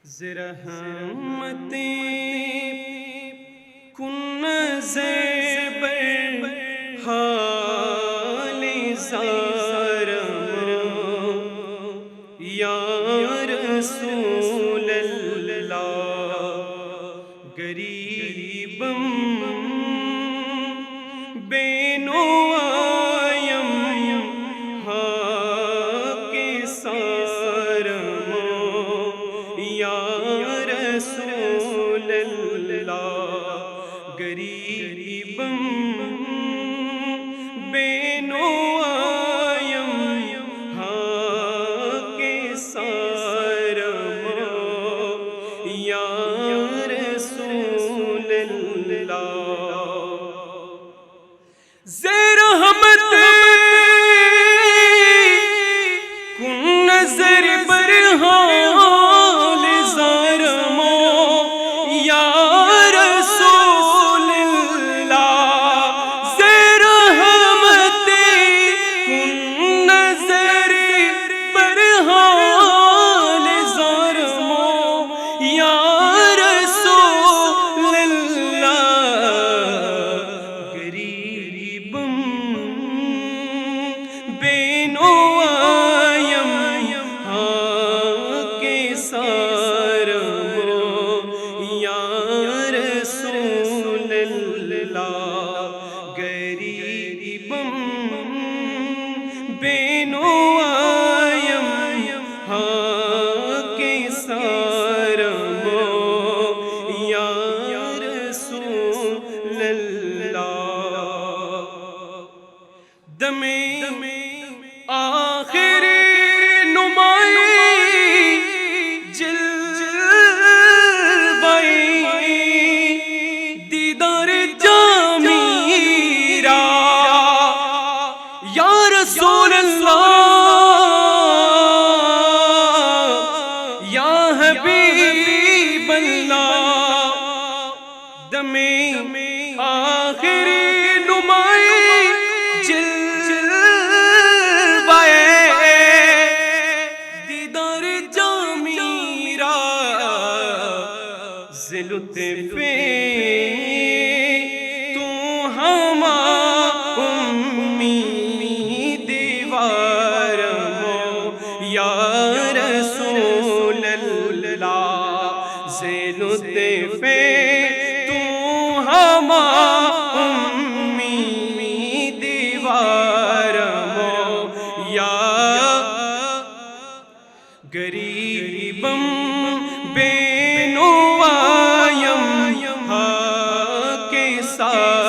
زرحمتیں کن زیبر حال زارم یا رسول اللہ غریبم بے نوایم کے سارم یا رسول اللہ غریبم بے نوایم کے سارم یا رسول اللہ زرحمت کن نظر بر حال زارم یا رسول اللہ زرحمت کن نظر بر حال زارم یا رسول اللہ غریبم بے نوایم کے سارم یا رسول اللہ غریبم بے نوایم کے سارم یا رسول اللہ دم آخر نمائی جلوئی دیدار جامیرا یا رسول اللہ یا حبیب اللہ دم آخر نمائی لطف تو ہما امید وارم یا رسول اللہ سے لطف تو ہما امید وارم یا غریبم بے نوایم کے ساتھ